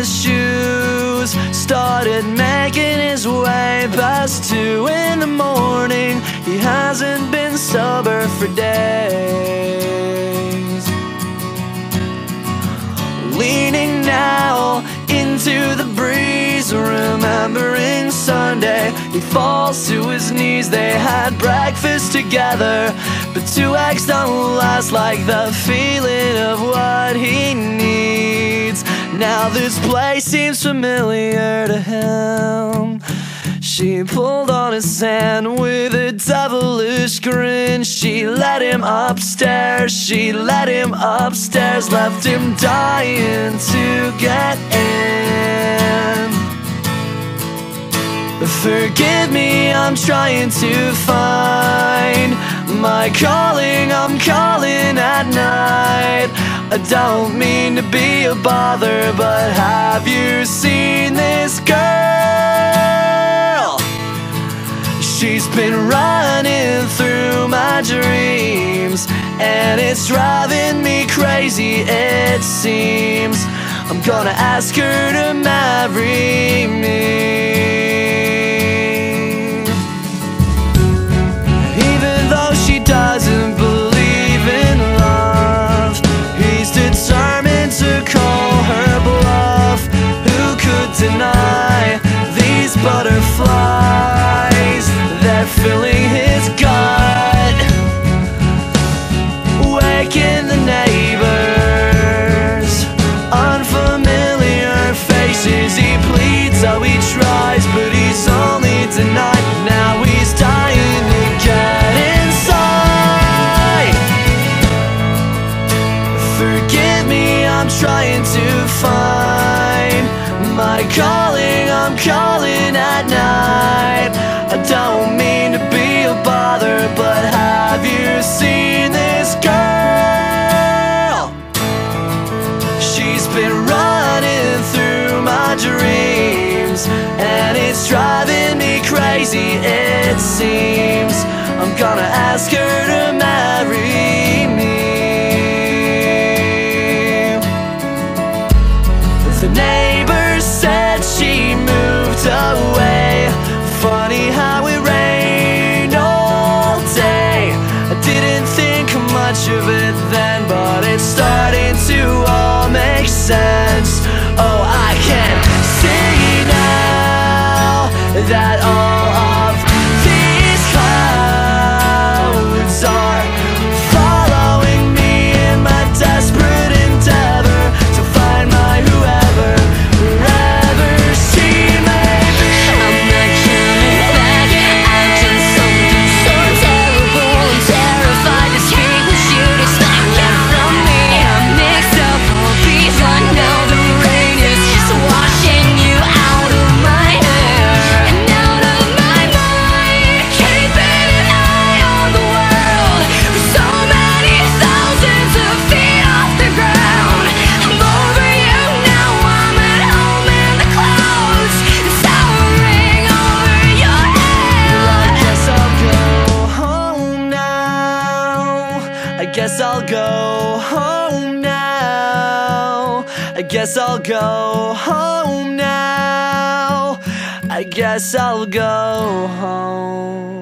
his shoes, started making his way past 2 in the morning. He hasn't been sober for days. Leaning now into the breeze, remembering Sunday, he falls to his knees. They had breakfast together, but 2 eggs don't last like the feeling of what he needs. Now this place seems familiar to him. She pulled on his hand with a devilish grin. She led him upstairs, she led him upstairs, left him dying to get in. Forgive me, I'm trying to find my calling, I'm calling at night. I don't mean to be a bother, but have you seen this girl? She's been running through my dreams, and it's driving me crazy, it seems. I'm gonna ask her to marry me. Even though she doesn't believe in love, he's determined to call her bluff. Who could deny these butterflies? They're filling his gut, waking the neighbors. Unfamiliar faces, he pleads, oh he tries, but he's only denied. Now he's dying to get inside. Forgive me, I'm trying to find my calling, I'm calling at night. I don't mean to be a bother, but have you seen this girl? She's been running through my dreams, and it's driving me crazy, it seems. I'm gonna ask her to marry me. The neighbors said she moved away. Funny how it rained all day. I didn't think much of it then, but it's starting to all make sense. Oh, I can see now that all of these clouds are following me in my desperate endeavor to find my whoever, wherever she may be. I'm not coming back. I've done something so terrible. I'm terrified to speak what you'd expect from me. I'm mixed up all these. I know the rain is just washing you out of my hair and out of my mind. Keeping an eye on the world for so many thousands of feet off the ground. I'm over you now. I'm at home in the clouds, towering over your head. I guess I'll go home now. I guess I'll go home now. I guess I'll go home now. I guess I'll go home.